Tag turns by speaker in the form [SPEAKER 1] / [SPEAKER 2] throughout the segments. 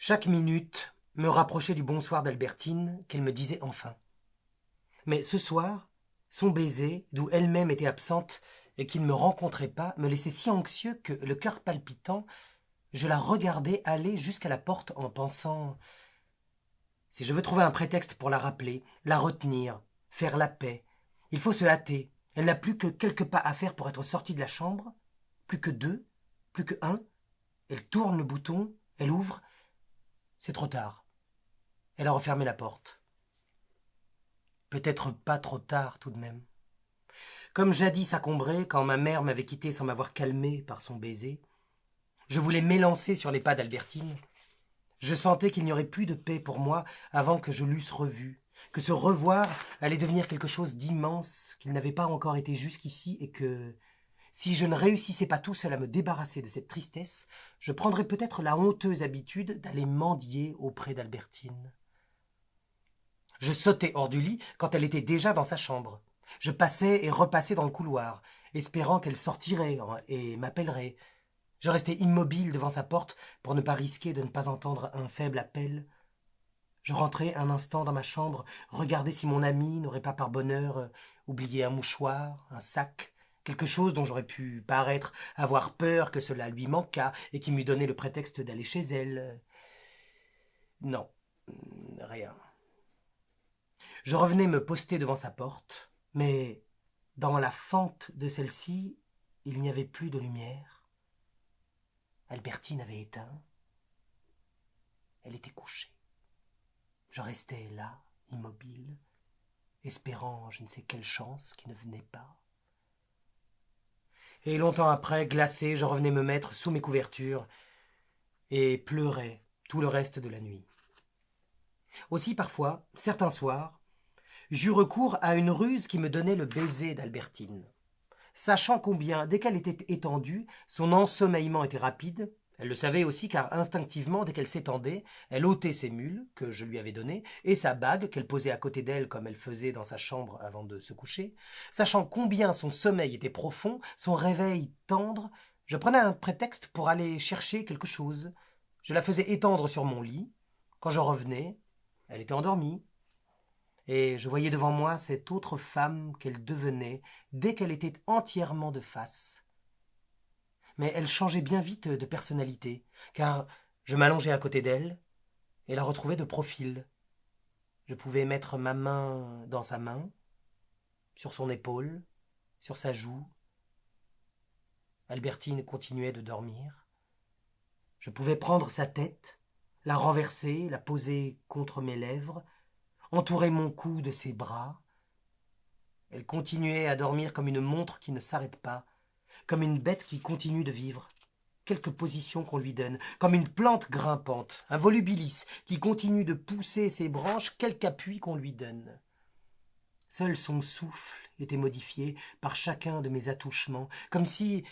[SPEAKER 1] Chaque minute me rapprochait du bonsoir d'Albertine qu'elle me disait enfin. Mais ce soir, son baiser, d'où elle-même était absente et qui ne me rencontrait pas, me laissait si anxieux que, le cœur palpitant, je la regardais aller jusqu'à la porte en pensant: si je veux trouver un prétexte pour la rappeler, la retenir, faire la paix, il faut se hâter. Elle n'a plus que quelques pas à faire pour être sortie de la chambre, plus que deux, plus que un. Elle tourne le bouton, elle ouvre. C'est trop tard. Elle a refermé la porte. Peut-être pas trop tard tout de même. Comme jadis à Combray, quand ma mère m'avait quitté sans m'avoir calmé par son baiser, je voulais m'élancer sur les pas d'Albertine. Je sentais qu'il n'y aurait plus de paix pour moi avant que je l'eusse revue, que ce revoir allait devenir quelque chose d'immense qu'il n'avait pas encore été jusqu'ici et que, si je ne réussissais pas tout seul à me débarrasser de cette tristesse, je prendrais peut-être la honteuse habitude d'aller mendier auprès d'Albertine. Je sautais hors du lit quand elle était déjà dans sa chambre. Je passais et repassais dans le couloir, espérant qu'elle sortirait et m'appellerait. Je restais immobile devant sa porte pour ne pas risquer de ne pas entendre un faible appel. Je rentrais un instant dans ma chambre, regardais si mon ami n'aurait pas par bonheur oublié un mouchoir, un sac, quelque chose dont j'aurais pu paraître avoir peur que cela lui manquât et qui m'eût donné le prétexte d'aller chez elle. Non, rien. Je revenais me poster devant sa porte, mais dans la fente de celle-ci, il n'y avait plus de lumière. Albertine avait éteint. Elle était couchée. Je restais là, immobile, espérant je ne sais quelle chance qui ne venait pas. Et longtemps après, glacé, je revenais me mettre sous mes couvertures et pleurais tout le reste de la nuit. Aussi, parfois, certains soirs, j'eus recours à une ruse qui me donnait le baiser d'Albertine. Sachant combien, dès qu'elle était étendue, son ensommeillement était rapide, elle le savait aussi car instinctivement, dès qu'elle s'étendait, elle ôtait ses mules, que je lui avais données, et sa bague, qu'elle posait à côté d'elle comme elle faisait dans sa chambre avant de se coucher. Sachant combien son sommeil était profond, son réveil tendre, je prenais un prétexte pour aller chercher quelque chose. Je la faisais étendre sur mon lit. Quand je revenais, elle était endormie. Et je voyais devant moi cette autre femme qu'elle devenait dès qu'elle était entièrement de face. Mais elle changeait bien vite de personnalité, car je m'allongeais à côté d'elle et la retrouvais de profil. Je pouvais mettre ma main dans sa main, sur son épaule, sur sa joue. Albertine continuait de dormir. Je pouvais prendre sa tête, la renverser, la poser contre mes lèvres, entourer mon cou de ses bras. Elle continuait à dormir comme une montre qui ne s'arrête pas, comme une bête qui continue de vivre, quelque position qu'on lui donne, comme une plante grimpante, un volubilis qui continue de pousser ses branches, quelque appui qu'on lui donne. Seul son souffle était modifié par chacun de mes attouchements, comme si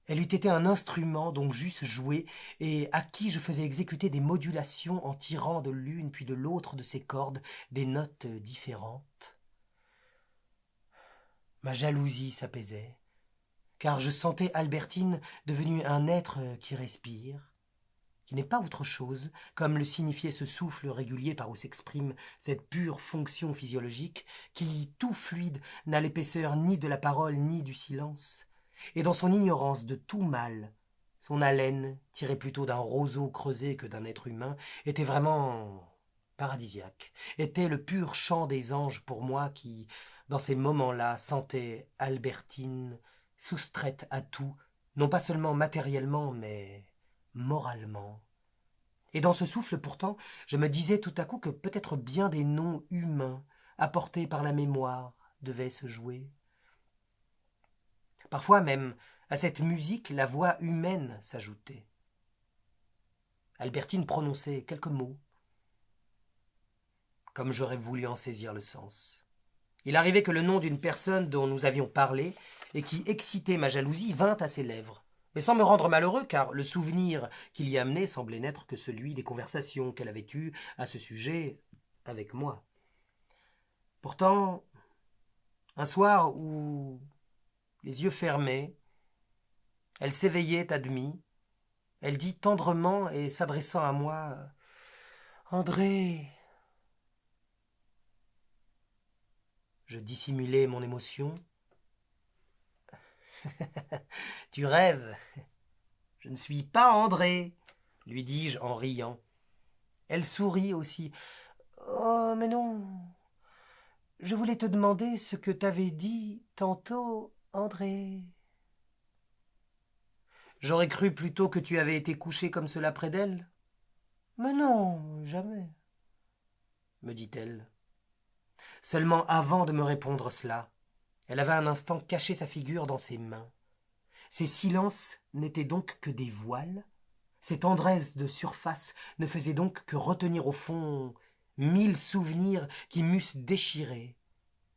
[SPEAKER 1] elle eût été un instrument dont j'eusse joué et à qui je faisais exécuter des modulations en tirant de l'une puis de l'autre de ses cordes des notes différentes. Ma jalousie s'apaisait, car je sentais Albertine devenue un être qui respire, qui n'est pas autre chose, comme le signifiait ce souffle régulier par où s'exprime cette pure fonction physiologique, qui, tout fluide, n'a l'épaisseur ni de la parole ni du silence, et dans son ignorance de tout mal, son haleine, tirée plutôt d'un roseau creusé que d'un être humain, était vraiment paradisiaque, était le pur chant des anges pour moi qui, dans ces moments-là, sentais Albertine soustraite à tout, non pas seulement matériellement, mais moralement. Et dans ce souffle pourtant, je me disais tout à coup que peut-être bien des noms humains, apportés par la mémoire, devaient se jouer. Parfois même, à cette musique, la voix humaine s'ajoutait. Albertine prononçait quelques mots, comme j'aurais voulu en saisir le sens. Il arrivait que le nom d'une personne dont nous avions parlé et qui excitait ma jalousie vint à ses lèvres, mais sans me rendre malheureux, car le souvenir qu'il y amenait semblait n'être que celui des conversations qu'elle avait eues à ce sujet avec moi. Pourtant, un soir où, les yeux fermés, elle s'éveillait à demi, elle dit tendrement et s'adressant à moi: André. Je dissimulai mon émotion. Tu rêves. Je ne suis pas André, lui dis-je en riant. Elle sourit aussi. Oh, mais non. Je voulais te demander ce que t'avais dit tantôt, André. J'aurais cru plutôt que tu avais été couché comme cela près d'elle. Mais non, jamais, me dit-elle. Seulement avant de me répondre cela, elle avait un instant caché sa figure dans ses mains. Ces silences n'étaient donc que des voiles. Ces tendresses de surface ne faisaient donc que retenir au fond 1000 souvenirs qui m'eussent déchiré.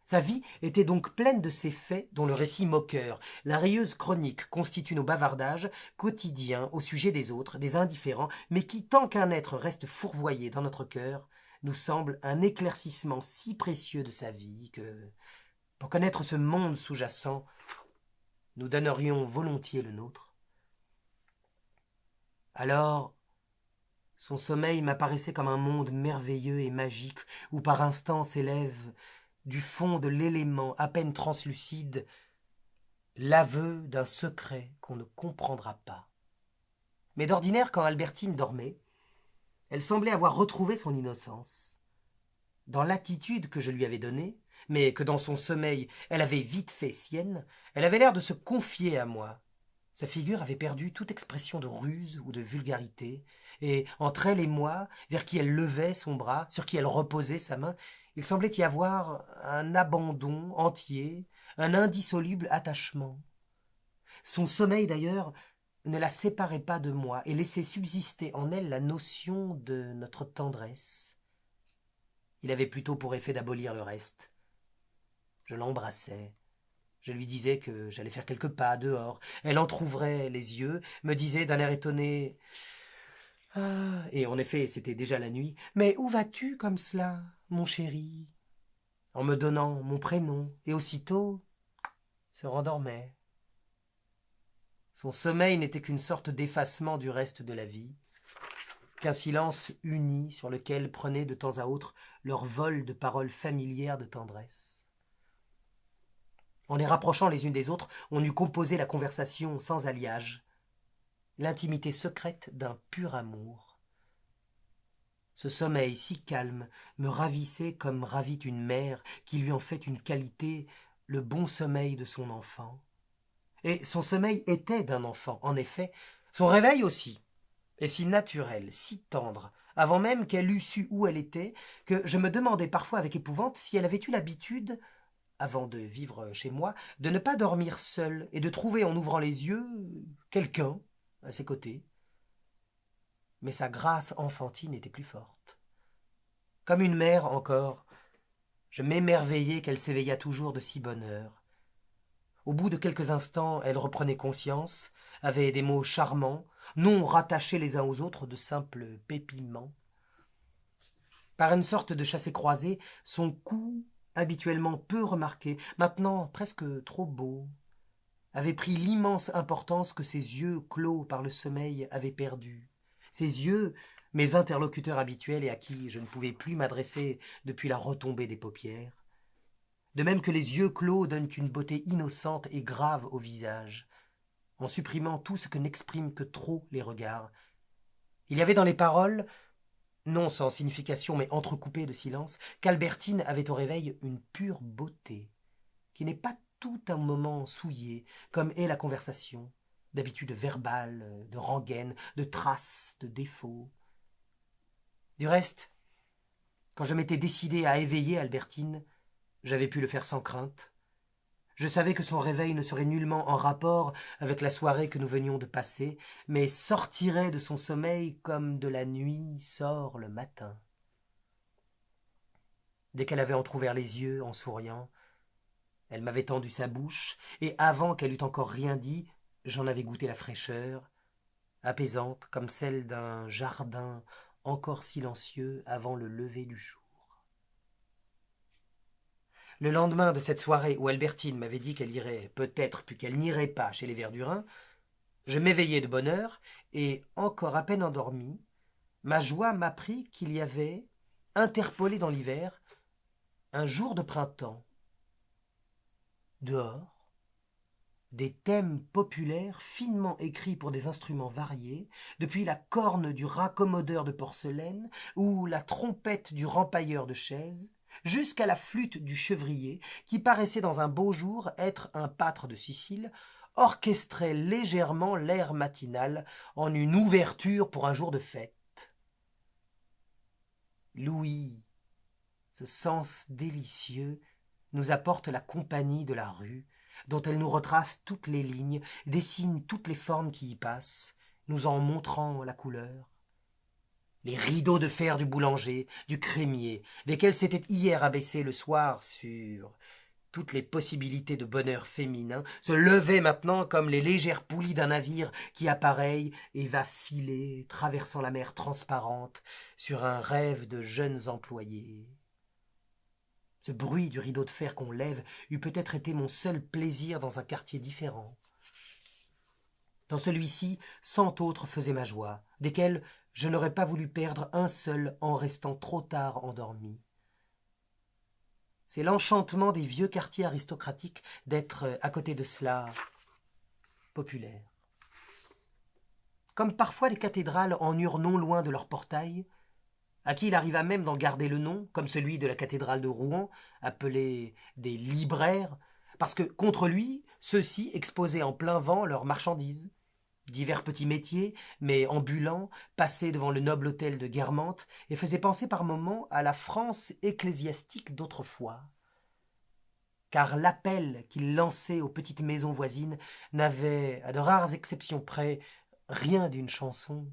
[SPEAKER 1] Sa vie était donc pleine de ces faits dont le récit moqueur, la rieuse chronique constitue nos bavardages quotidiens au sujet des autres, des indifférents, mais qui, tant qu'un être reste fourvoyé dans notre cœur, nous semble un éclaircissement si précieux de sa vie que, pour connaître ce monde sous-jacent, nous donnerions volontiers le nôtre. Alors, son sommeil m'apparaissait comme un monde merveilleux et magique où par instants s'élève, du fond de l'élément à peine translucide, l'aveu d'un secret qu'on ne comprendra pas. Mais d'ordinaire, quand Albertine dormait, elle semblait avoir retrouvé son innocence. Dans l'attitude que je lui avais donnée, mais que dans son sommeil elle avait vite fait sienne, elle avait l'air de se confier à moi. Sa figure avait perdu toute expression de ruse ou de vulgarité, et entre elle et moi, vers qui elle levait son bras, sur qui elle reposait sa main, il semblait y avoir un abandon entier, un indissoluble attachement. Son sommeil, d'ailleurs, ne la séparait pas de moi et laissait subsister en elle la notion de notre tendresse. Il avait plutôt pour effet d'abolir le reste. Je l'embrassais. Je lui disais que j'allais faire quelques pas dehors. Elle entr'ouvrait les yeux, me disait d'un air étonné « Ah !» Et en effet, c'était déjà la nuit. « Mais où vas-tu comme cela, mon chéri ?» En me donnant mon prénom, et aussitôt se rendormait. Son sommeil n'était qu'une sorte d'effacement du reste de la vie, qu'un silence uni sur lequel prenaient de temps à autre leur vol de paroles familières de tendresse. En les rapprochant les unes des autres, on eût composé la conversation sans alliage, l'intimité secrète d'un pur amour. Ce sommeil si calme me ravissait comme ravit une mère qui lui en fait une qualité, le bon sommeil de son enfant. Et son sommeil était d'un enfant, en effet, son réveil aussi, et si naturel, si tendre, avant même qu'elle eût su où elle était, que je me demandais parfois avec épouvante si elle avait eu l'habitude, avant de vivre chez moi, de ne pas dormir seule et de trouver en ouvrant les yeux quelqu'un à ses côtés. Mais sa grâce enfantine était plus forte. Comme une mère encore, je m'émerveillais qu'elle s'éveillât toujours de si bonne heure. Au bout de quelques instants, elle reprenait conscience, avait des mots charmants, non rattachés les uns aux autres de simples pépiments. Par une sorte de chassé-croisé, son cou, habituellement peu remarqué, maintenant presque trop beau, avait pris l'immense importance que ses yeux clos par le sommeil avaient perdue. Ses yeux, mes interlocuteurs habituels et à qui je ne pouvais plus m'adresser depuis la retombée des paupières. De même que les yeux clos donnent une beauté innocente et grave au visage, en supprimant tout ce que n'expriment que trop les regards. Il y avait dans les paroles, non sans signification mais entrecoupées de silence, qu'Albertine avait au réveil une pure beauté, qui n'est pas tout un moment souillée, comme est la conversation, d'habitude verbale, de rengaine, de traces, de défauts. Du reste, quand je m'étais décidé à éveiller Albertine, j'avais pu le faire sans crainte. Je savais que son réveil ne serait nullement en rapport avec la soirée que nous venions de passer, mais sortirait de son sommeil comme de la nuit sort le matin. Dès qu'elle avait entr'ouvert les yeux en souriant, elle m'avait tendu sa bouche, et avant qu'elle eût encore rien dit, j'en avais goûté la fraîcheur, apaisante comme celle d'un jardin encore silencieux avant le lever du jour. Le lendemain de cette soirée où Albertine m'avait dit qu'elle irait peut-être puis qu'elle n'irait pas chez les Verdurin, je m'éveillai de bonne heure et, encore à peine endormi, ma joie m'apprit qu'il y avait, interpolé dans l'hiver, un jour de printemps. Dehors, des thèmes populaires finement écrits pour des instruments variés, depuis la corne du raccommodeur de porcelaine ou la trompette du rempailleur de chaises, jusqu'à la flûte du chevrier, qui paraissait dans un beau jour être un pâtre de Sicile, orchestrait légèrement l'air matinal en une ouverture pour un jour de fête. L'ouïe, ce sens délicieux, nous apporte la compagnie de la rue, dont elle nous retrace toutes les lignes, dessine toutes les formes qui y passent, nous en montrant la couleur. Les rideaux de fer du boulanger, du crémier, lesquels s'étaient hier abaissés le soir sur toutes les possibilités de bonheur féminin, se levaient maintenant comme les légères poulies d'un navire qui appareille et va filer, traversant la mer transparente, sur un rêve de jeunes employés. Ce bruit du rideau de fer qu'on lève eût peut-être été mon seul plaisir dans un quartier différent. Dans celui-ci, 100 autres faisaient ma joie, desquels je n'aurais pas voulu perdre un seul en restant trop tard endormi. C'est l'enchantement des vieux quartiers aristocratiques d'être, à côté de cela, populaire. Comme parfois les cathédrales en eurent non loin de leur portail, à qui il arriva même d'en garder le nom, comme celui de la cathédrale de Rouen, appelée des libraires, parce que, contre lui, ceux-ci exposaient en plein vent leurs marchandises. Divers petits métiers, mais ambulants, passaient devant le noble hôtel de Guermantes et faisaient penser par moments à la France ecclésiastique d'autrefois. Car l'appel qu'il lançait aux petites maisons voisines n'avait, à de rares exceptions près, rien d'une chanson.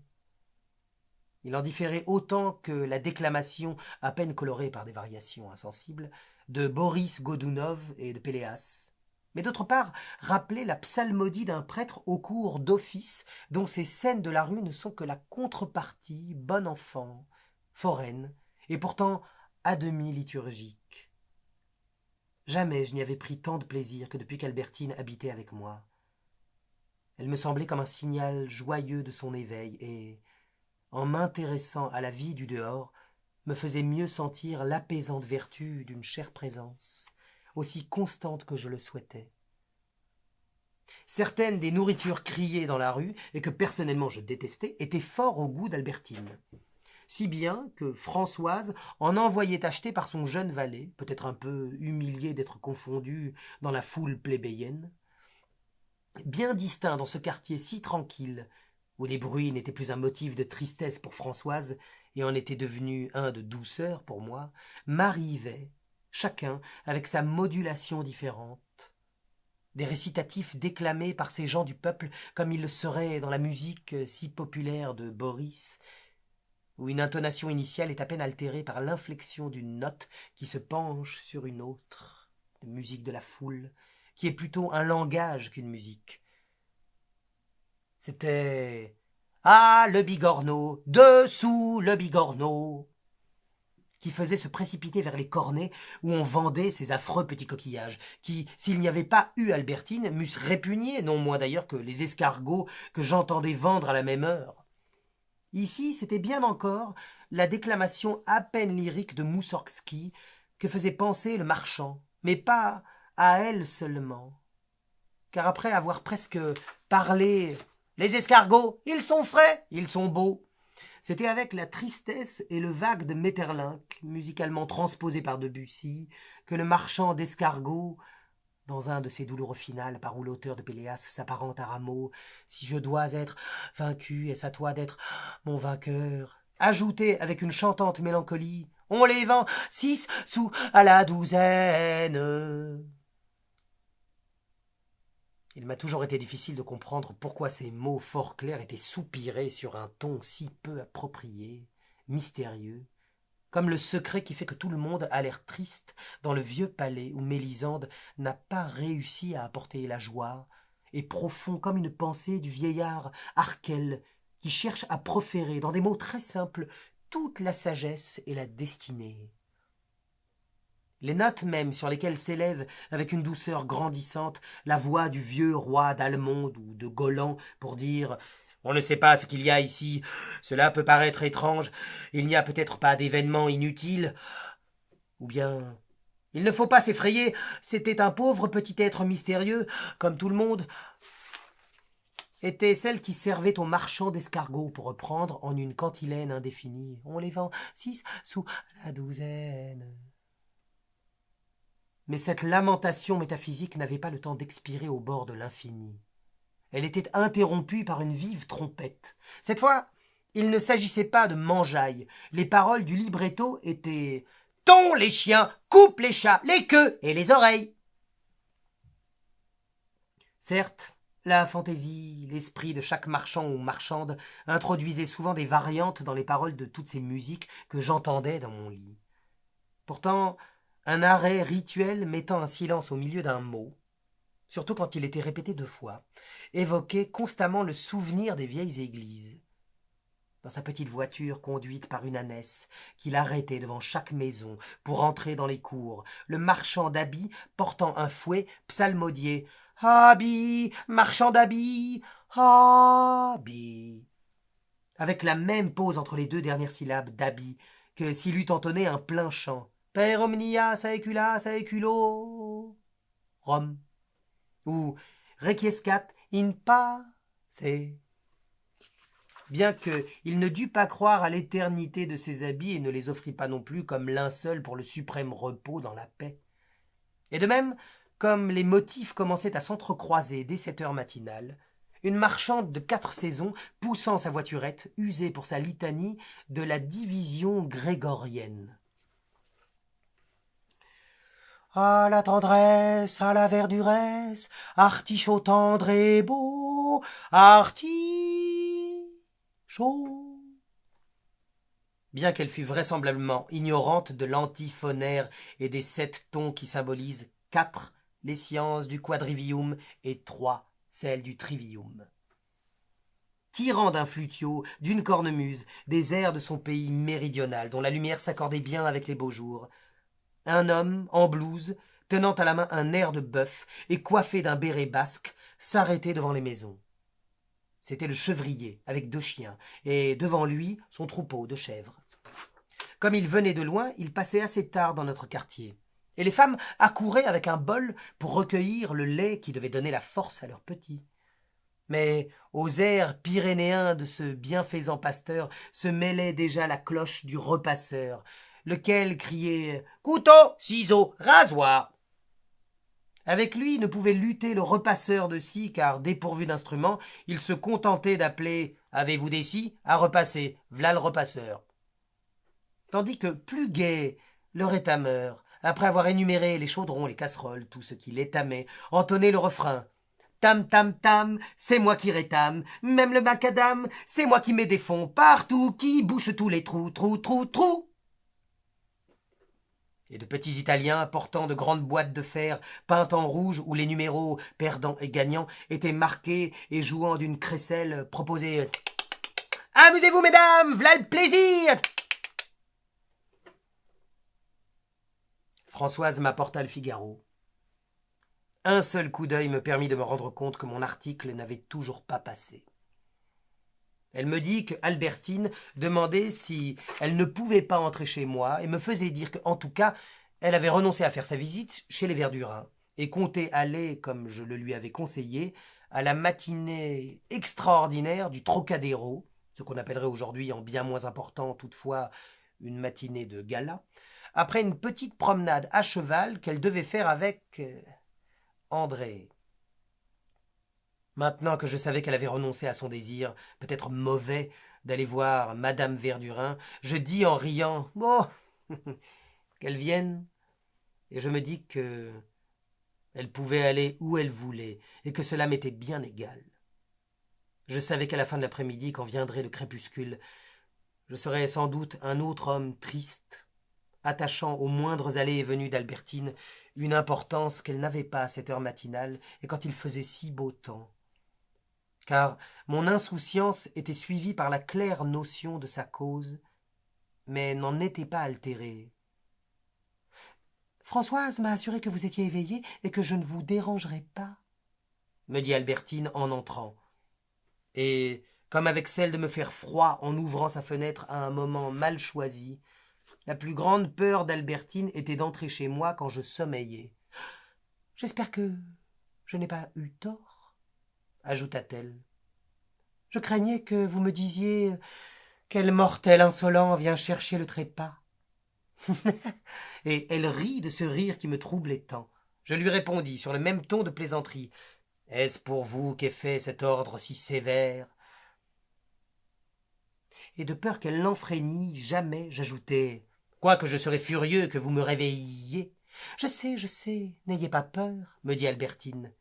[SPEAKER 1] Il en différait autant que la déclamation, à peine colorée par des variations insensibles, de Boris Godounov et de Péléas, mais d'autre part rappelait la psalmodie d'un prêtre au cours d'office dont ces scènes de la rue ne sont que la contrepartie, bon enfant, foraine, et pourtant à demi liturgique. Jamais je n'y avais pris tant de plaisir que depuis qu'Albertine habitait avec moi. Elle me semblait comme un signal joyeux de son éveil et, en m'intéressant à la vie du dehors, me faisait mieux sentir l'apaisante vertu d'une chère présence, aussi constante que je le souhaitais. Certaines des nourritures criées dans la rue, et que personnellement je détestais, étaient fort au goût d'Albertine. Si bien que Françoise en envoyait acheter par son jeune valet, peut-être un peu humilié d'être confondu dans la foule plébéienne. Bien distinct dans ce quartier si tranquille, où les bruits n'étaient plus un motif de tristesse pour Françoise et en étaient devenus un de douceur pour moi, m'arrivaient, chacun avec sa modulation différente, des récitatifs déclamés par ces gens du peuple comme il le serait dans la musique si populaire de Boris, où une intonation initiale est à peine altérée par l'inflexion d'une note qui se penche sur une autre, de musique de la foule, qui est plutôt un langage qu'une musique. C'était « Ah, le bigorneau, dessous le bigorneau !» qui faisait se précipiter vers les cornets où on vendait ces affreux petits coquillages, qui, s'il n'y avait pas eu Albertine, m'eussent répugné, non moins d'ailleurs que les escargots que j'entendais vendre à la même heure. Ici, c'était bien encore la déclamation à peine lyrique de Moussorgsky que faisait penser le marchand, mais pas à elle seulement. Car après avoir presque parlé « Les escargots, ils sont frais, ils sont beaux », c'était avec la tristesse et le vague de Maeterlinck, musicalement transposé par Debussy, que le marchand d'escargots, dans un de ses douloureux finales par où l'auteur de Péléas s'apparente à Rameau, « Si je dois être vaincu, est-ce à toi d'être mon vainqueur ?» ajoutait avec une chantante mélancolie « On les vend 6 sous à la douzaine !» Il m'a toujours été difficile de comprendre pourquoi ces mots fort clairs étaient soupirés sur un ton si peu approprié, mystérieux, comme le secret qui fait que tout le monde a l'air triste dans le vieux palais où Mélisande n'a pas réussi à apporter la joie, et profond comme une pensée du vieillard Arkel qui cherche à proférer dans des mots très simples toute la sagesse et la destinée. Les notes mêmes sur lesquelles s'élève avec une douceur grandissante la voix du vieux roi d'Allemonde ou de Golan pour dire « On ne sait pas ce qu'il y a ici. Cela peut paraître étrange. Il n'y a peut-être pas d'événement inutile. Ou bien... Il ne faut pas s'effrayer. C'était un pauvre petit être mystérieux, comme tout le monde. Était celle qui servait aux marchands d'escargots pour reprendre en une cantilène indéfinie. On les vend 6 sous la douzaine. Mais cette lamentation métaphysique n'avait pas le temps d'expirer au bord de l'infini. Elle était interrompue par une vive trompette. Cette fois, il ne s'agissait pas de mangeaille. Les paroles du libretto étaient « Tons les chiens, coupe les chats, les queues et les oreilles !» Certes, la fantaisie, l'esprit de chaque marchand ou marchande introduisait souvent des variantes dans les paroles de toutes ces musiques que j'entendais dans mon lit. Pourtant, un arrêt rituel mettant un silence au milieu d'un mot, surtout quand il était répété 2 fois, évoquait constamment le souvenir des vieilles églises. Dans sa petite voiture conduite par une ânesse, qu'il arrêtait devant chaque maison pour entrer dans les cours, le marchand d'habits portant un fouet psalmodiait « Habits, marchand d'habits, habits » avec la même pause entre les 2 dernières syllabes d'habits que s'il eût entonné un plein chant « Per omnia saecula saeculo Rome » ou « Requiescat in pace ». Bien qu'il ne dût pas croire à l'éternité de ses habits et ne les offrit pas non plus comme linceul pour le suprême repos dans la paix. Et de même, comme les motifs commençaient à s'entrecroiser dès 7 heures matinales, une marchande de 4 saisons, poussant sa voiturette, usait pour sa litanie de la division grégorienne. À la tendresse, à la verduresse, artichaut tendre et beau, chaud. Bien qu'elle fût vraisemblablement ignorante de l'antiphonaire et des 7 tons qui symbolisent 4, les sciences du quadrivium, et 3, celles du trivium. Tirant d'un flutio, d'une cornemuse, des airs de son pays méridional, dont la lumière s'accordait bien avec les beaux jours, un homme, en blouse, tenant à la main un air de bœuf et coiffé d'un béret basque, s'arrêtait devant les maisons. C'était le chevrier, avec 2 chiens, et devant lui, son troupeau de chèvres. Comme il venait de loin, il passait assez tard dans notre quartier, et les femmes accouraient avec un bol pour recueillir le lait qui devait donner la force à leurs petits. Mais aux airs pyrénéens de ce bienfaisant pasteur se mêlait déjà la cloche du repasseur, lequel criait « Couteau, ciseaux, rasoir !» Avec lui ne pouvait lutter le repasseur de scie, car, dépourvu d'instrument, il se contentait d'appeler « Avez-vous des scies à repasser, v'là le repasseur !» Tandis que, plus gai, le rétameur, après avoir énuméré les chaudrons, les casseroles, tout ce qui l'étamait, entonnait le refrain « Tam, tam, tam, c'est moi qui rétame, même le macadam, c'est moi qui mets des fonds partout, qui bouche tous les trous, trous, trous, trous !» Et de petits Italiens portant de grandes boîtes de fer peintes en rouge où les numéros perdants et gagnants étaient marqués et jouant d'une crécelle proposaient « Amusez-vous, mesdames, v'là le plaisir !» Françoise m'apporta le Figaro. Un seul coup d'œil me permit de me rendre compte que mon article n'avait toujours pas passé. Elle me dit que Albertine demandait si elle ne pouvait pas entrer chez moi et me faisait dire qu'en tout cas, elle avait renoncé à faire sa visite chez les Verdurins et comptait aller, comme je le lui avais conseillé, à la matinée extraordinaire du Trocadéro, ce qu'on appellerait aujourd'hui en bien moins important toutefois une matinée de gala, après une petite promenade à cheval qu'elle devait faire avec André. Maintenant que je savais qu'elle avait renoncé à son désir, peut-être mauvais, d'aller voir Madame Verdurin, je dis en riant « Oh, qu'elle vienne !» Et je me dis que elle pouvait aller où elle voulait et que cela m'était bien égal. Je savais qu'à la fin de l'après-midi, quand viendrait le crépuscule, je serais sans doute un autre homme triste, attachant aux moindres allées et venues d'Albertine une importance qu'elle n'avait pas à cette heure matinale et quand il faisait si beau temps. Car mon insouciance était suivie par la claire notion de sa cause, mais n'en était pas altérée. « Françoise m'a assuré que vous étiez éveillée et que je ne vous dérangerais pas, » me dit Albertine en entrant. Et comme avec celle de me faire froid en ouvrant sa fenêtre à un moment mal choisi. La plus grande peur d'Albertine était d'entrer chez moi quand je sommeillais. « J'espère que je n'ai pas eu tort, » ajouta-t-elle. « Je craignais que vous me disiez « Quel mortel insolent vient chercher le trépas !» Et elle rit de ce rire qui me troublait tant. Je lui répondis sur le même ton de plaisanterie. « Est-ce pour vous qu'est fait cet ordre si sévère ?» Et de peur qu'elle n'enfreignît jamais, j'ajoutai « Quoique je serais furieux que vous me réveilliez. »« je sais, n'ayez pas peur, » me dit Albertine.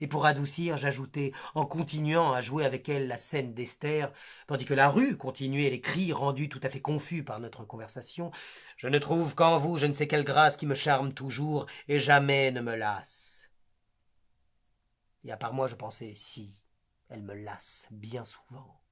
[SPEAKER 1] Et pour adoucir, j'ajoutai, en continuant à jouer avec elle la scène d'Esther, tandis que la rue continuait les cris rendus tout à fait confus par notre conversation, « Je ne trouve qu'en vous je ne sais quelle grâce qui me charme toujours et jamais ne me lasse. » Et à part moi, je pensais, si, elle me lasse bien souvent.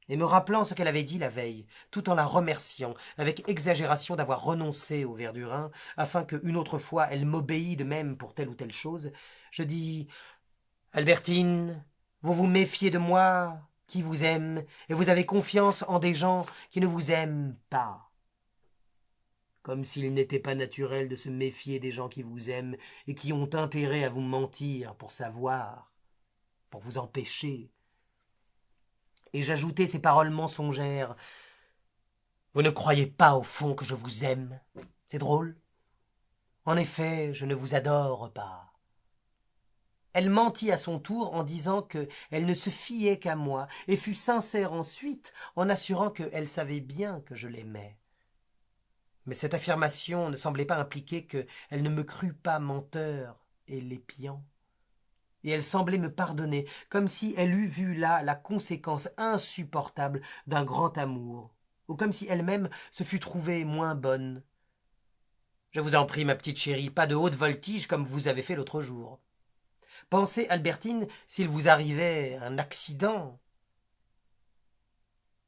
[SPEAKER 1] Et me rappelant ce qu'elle avait dit la veille, tout en la remerciant, avec exagération d'avoir renoncé au Verdurin, afin qu'une autre fois elle m'obéît de même pour telle ou telle chose, je dis « Albertine, vous vous méfiez de moi, qui vous aime, et vous avez confiance en des gens qui ne vous aiment pas. » Comme s'il n'était pas naturel de se méfier des gens qui vous aiment et qui ont intérêt à vous mentir pour savoir, pour vous empêcher. Et j'ajoutai ces paroles mensongères. « Vous ne croyez pas au fond que je vous aime? C'est drôle. En effet, je ne vous adore pas. » Elle mentit à son tour en disant qu'elle ne se fiait qu'à moi et fut sincère ensuite en assurant qu'elle savait bien que je l'aimais. Mais cette affirmation ne semblait pas impliquer qu'elle ne me crût pas menteur et l'épiant. Et elle semblait me pardonner, comme si elle eût vu là la conséquence insupportable d'un grand amour, ou comme si elle-même se fût trouvée moins bonne. « Je vous en prie, ma petite chérie, pas de haute voltige comme vous avez fait l'autre jour. Pensez, Albertine, s'il vous arrivait un accident. »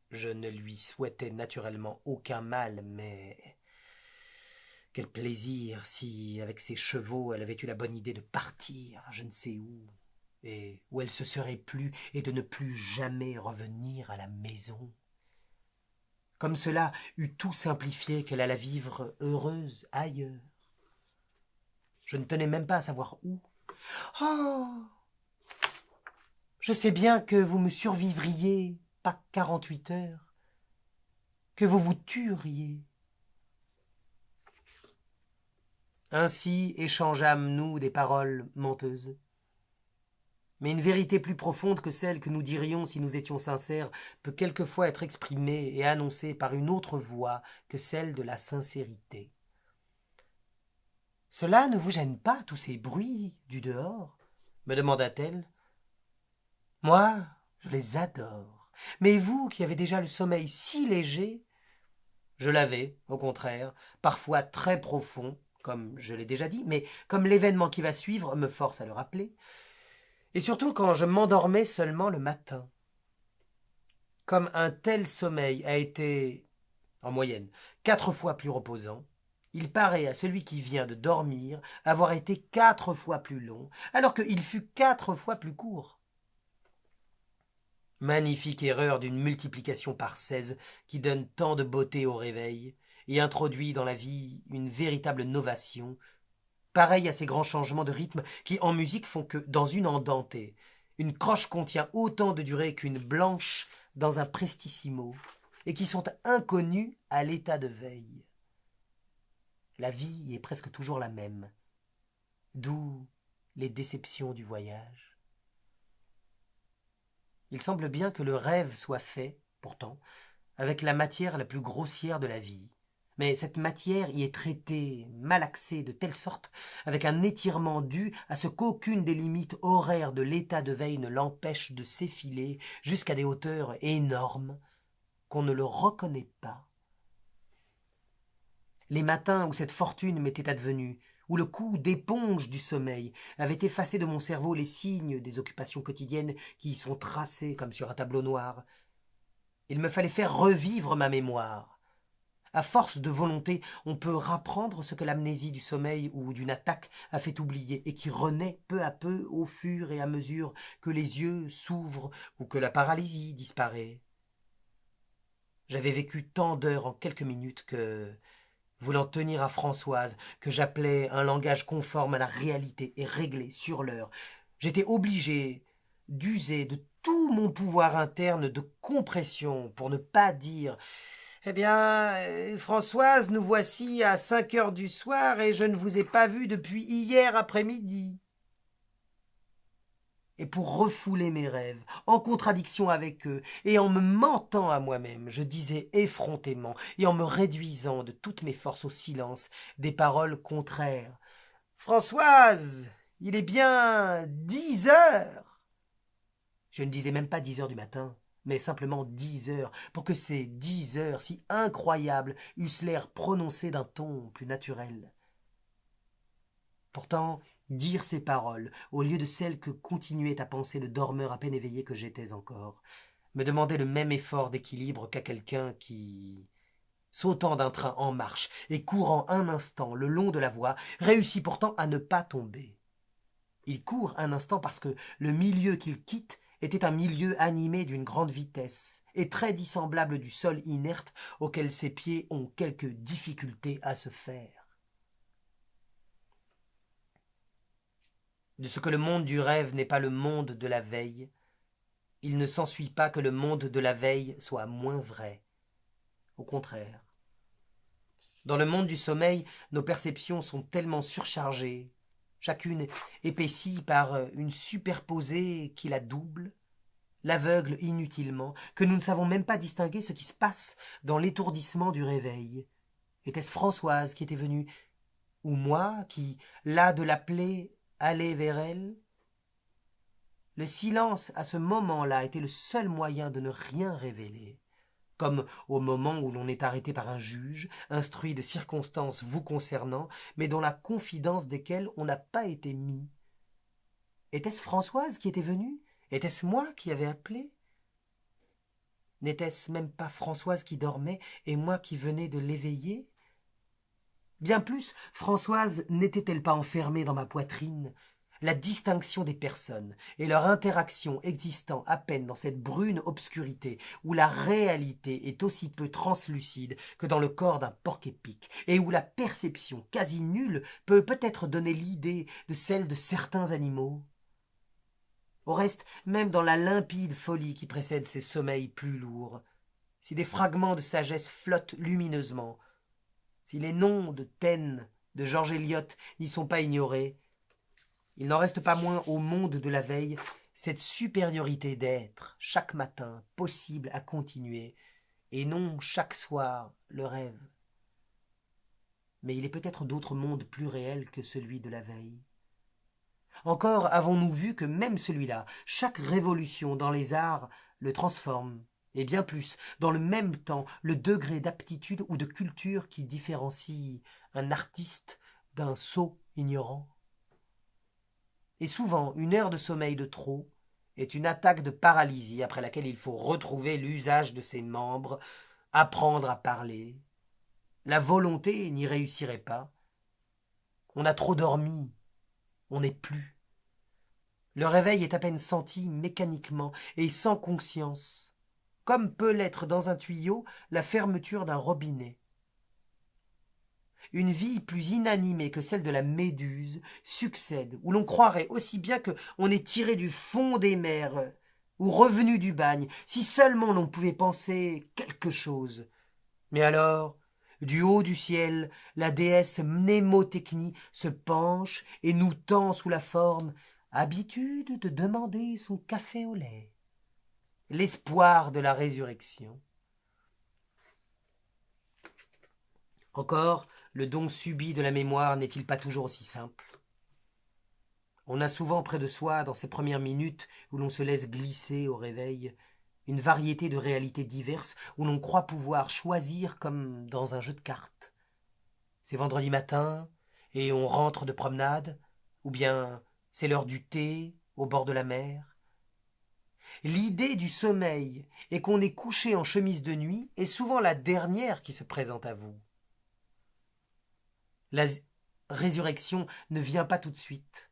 [SPEAKER 1] Je ne lui souhaitais naturellement aucun mal, mais quel plaisir si, avec ses chevaux, elle avait eu la bonne idée de partir, je ne sais où, et où elle se serait plu, et de ne plus jamais revenir à la maison. Comme cela eût tout simplifié qu'elle alla vivre heureuse ailleurs. Je ne tenais même pas à savoir où. « Oh, je sais bien que vous me survivriez, pas 48 heures, que vous vous tueriez. » Ainsi échangeâmes-nous des paroles menteuses. Mais une vérité plus profonde que celle que nous dirions si nous étions sincères peut quelquefois être exprimée et annoncée par une autre voix que celle de la sincérité. « Cela ne vous gêne pas, tous ces bruits du dehors ?» me demanda-t-elle. « Moi, je les adore. Mais vous, qui avez déjà le sommeil si léger… » Je l'avais, au contraire, parfois très profond, comme je l'ai déjà dit, mais comme l'événement qui va suivre me force à le rappeler, et surtout quand je m'endormais seulement le matin. Comme un tel sommeil a été, en moyenne, 4 fois plus reposant, il paraît à celui qui vient de dormir avoir été 4 fois plus long, alors qu'il fut 4 fois plus court. Magnifique erreur d'une multiplication par 16 qui donne tant de beauté au réveil et introduit dans la vie une véritable novation, pareil à ces grands changements de rythme qui, en musique, font que, dans une andantée, une croche contient autant de durée qu'une blanche dans un prestissimo, et qui sont inconnus à l'état de veille. La vie est presque toujours la même, d'où les déceptions du voyage. Il semble bien que le rêve soit fait, pourtant, avec la matière la plus grossière de la vie. Mais cette matière y est traitée, malaxée de telle sorte, avec un étirement dû à ce qu'aucune des limites horaires de l'état de veille ne l'empêche de s'effiler jusqu'à des hauteurs énormes, qu'on ne le reconnaît pas. Les matins où cette fortune m'était advenue, où le coup d'éponge du sommeil avait effacé de mon cerveau les signes des occupations quotidiennes qui y sont tracés comme sur un tableau noir, il me fallait faire revivre ma mémoire. À force de volonté, on peut rapprendre ce que l'amnésie du sommeil ou d'une attaque a fait oublier et qui renaît peu à peu au fur et à mesure que les yeux s'ouvrent ou que la paralysie disparaît. J'avais vécu tant d'heures en quelques minutes que, voulant tenir à Françoise, que j'appelais un langage conforme à la réalité et réglé sur l'heure, j'étais obligé d'user de tout mon pouvoir interne de compression pour ne pas dire « Eh bien, Françoise, nous voici à 5 heures du soir et je ne vous ai pas vue depuis hier après-midi. » Et pour refouler mes rêves, en contradiction avec eux, et en me mentant à moi-même, je disais effrontément, et en me réduisant de toutes mes forces au silence, des paroles contraires. « Françoise, il est bien 10 heures !» Je ne disais même pas 10 heures du matin, mais simplement 10 heures, pour que ces 10 heures si incroyables eussent l'air prononcées d'un ton plus naturel. Pourtant, dire ces paroles, au lieu de celles que continuait à penser le dormeur à peine éveillé que j'étais encore, me demandait le même effort d'équilibre qu'à quelqu'un qui, sautant d'un train en marche et courant un instant le long de la voie, réussit pourtant à ne pas tomber. Il court un instant parce que le milieu qu'il quitte était un milieu animé d'une grande vitesse et très dissemblable du sol inerte auquel ses pieds ont quelque difficulté à se faire. De ce que le monde du rêve n'est pas le monde de la veille, il ne s'ensuit pas que le monde de la veille soit moins vrai. Au contraire. Dans le monde du sommeil, nos perceptions sont tellement surchargées, chacune épaissie par une superposée qui la double, l'aveugle inutilement, que nous ne savons même pas distinguer ce qui se passe dans l'étourdissement du réveil. Était-ce Françoise qui était venue, ou moi qui, las de l'appeler, allais vers elle? Le silence à ce moment-là était le seul moyen de ne rien révéler, comme au moment où l'on est arrêté par un juge, instruit de circonstances vous concernant, mais dans la confidence desquelles on n'a pas été mis. Était-ce Françoise qui était venue? Était-ce moi qui avais appelé? N'était-ce même pas Françoise qui dormait et moi qui venais de l'éveiller? Bien plus, Françoise n'était-elle pas enfermée dans ma poitrine? La distinction des personnes et leur interaction existant à peine dans cette brune obscurité où la réalité est aussi peu translucide que dans le corps d'un porc-épic et où la perception quasi nulle peut peut-être donner l'idée de celle de certains animaux. Au reste, même dans la limpide folie qui précède ces sommeils plus lourds, si des fragments de sagesse flottent lumineusement, si les noms de Taine, de George Eliot n'y sont pas ignorés, il n'en reste pas moins au monde de la veille cette supériorité d'être, chaque matin, possible à continuer, et non chaque soir le rêve. Mais il est peut-être d'autres mondes plus réels que celui de la veille. Encore avons-nous vu que même celui-là, chaque révolution dans les arts le transforme, et bien plus, dans le même temps, le degré d'aptitude ou de culture qui différencie un artiste d'un sot ignorant. Et souvent, une heure de sommeil de trop est une attaque de paralysie après laquelle il faut retrouver l'usage de ses membres, apprendre à parler. La volonté n'y réussirait pas. On a trop dormi, on n'est plus. Le réveil est à peine senti mécaniquement et sans conscience, comme peut l'être dans un tuyau la fermeture d'un robinet. Une vie plus inanimée que celle de la méduse succède, où l'on croirait aussi bien qu'on est tiré du fond des mers ou revenu du bagne, si seulement l'on pouvait penser quelque chose. Mais alors, du haut du ciel, la déesse Mnémotechnie se penche et nous tend sous la forme habitude de demander son café au lait. L'espoir de la résurrection. Encore, le don subit de la mémoire n'est-il pas toujours aussi simple? On a souvent près de soi, dans ces premières minutes où l'on se laisse glisser au réveil, une variété de réalités diverses où l'on croit pouvoir choisir comme dans un jeu de cartes. C'est vendredi matin et on rentre de promenade, ou bien c'est l'heure du thé au bord de la mer. L'idée du sommeil et qu'on est couché en chemise de nuit est souvent la dernière qui se présente à vous. La résurrection ne vient pas tout de suite.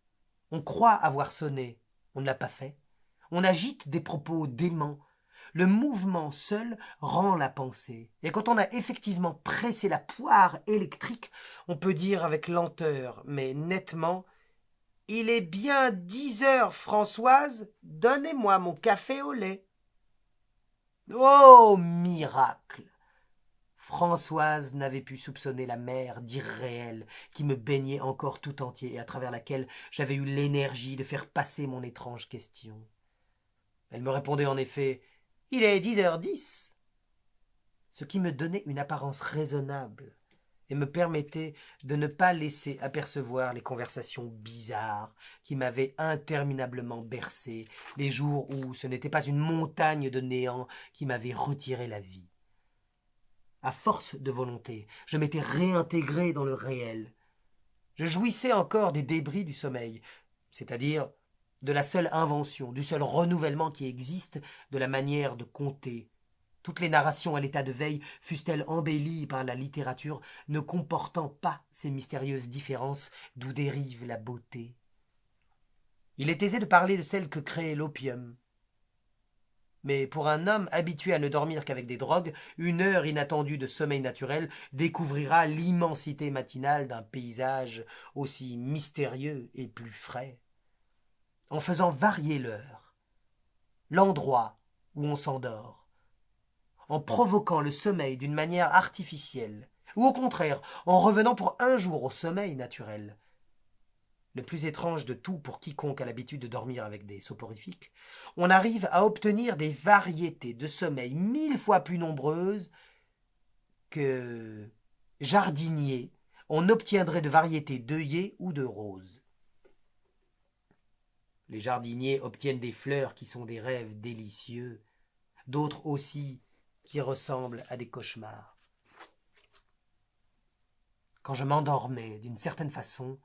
[SPEAKER 1] On croit avoir sonné, on ne l'a pas fait. On agite des propos déments. Le mouvement seul rend la pensée. Et quand on a effectivement pressé la poire électrique, on peut dire avec lenteur, mais nettement, « Il est bien 10 heures, Françoise, donnez-moi mon café au lait. » Oh, miracle! Françoise n'avait pu soupçonner la mer d'irréel qui me baignait encore tout entier et à travers laquelle j'avais eu l'énergie de faire passer mon étrange question. Elle me répondait en effet « Il est 10h10 », ce qui me donnait une apparence raisonnable et me permettait de ne pas laisser apercevoir les conversations bizarres qui m'avaient interminablement bercé les jours où ce n'était pas une montagne de néant qui m'avait retiré la vie. À force de volonté, je m'étais réintégré dans le réel. Je jouissais encore des débris du sommeil, c'est-à-dire de la seule invention, du seul renouvellement qui existe de la manière de compter. Toutes les narrations à l'état de veille, fussent-elles embellies par la littérature, ne comportant pas ces mystérieuses différences d'où dérive la beauté. Il est aisé de parler de celle que crée l'opium. Mais pour un homme habitué à ne dormir qu'avec des drogues, une heure inattendue de sommeil naturel découvrira l'immensité matinale d'un paysage aussi mystérieux et plus frais. En faisant varier l'heure, l'endroit où on s'endort, en provoquant le sommeil d'une manière artificielle, ou au contraire, en revenant pour un jour au sommeil naturel. Le plus étrange de tout pour quiconque a l'habitude de dormir avec des soporifiques, on arrive à obtenir des variétés de sommeil 1000 fois plus nombreuses que jardinier on obtiendrait de variétés d'œillets ou de roses. Les jardiniers obtiennent des fleurs qui sont des rêves délicieux, d'autres aussi qui ressemblent à des cauchemars. Quand je m'endormais d'une certaine façon,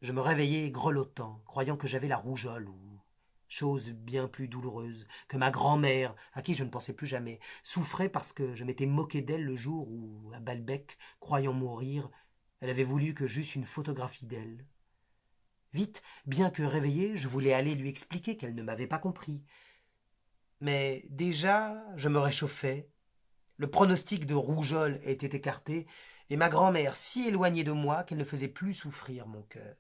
[SPEAKER 1] je me réveillais grelottant, croyant que j'avais la rougeole ou, chose bien plus douloureuse, que ma grand-mère, à qui je ne pensais plus jamais, souffrait parce que je m'étais moqué d'elle le jour où, à Balbec, croyant mourir, elle avait voulu que j'eusse une photographie d'elle. Vite, bien que réveillé, je voulais aller lui expliquer qu'elle ne m'avait pas compris. Mais déjà, je me réchauffais. Le pronostic de rougeole était écarté, et ma grand-mère si éloignée de moi qu'elle ne faisait plus souffrir mon cœur.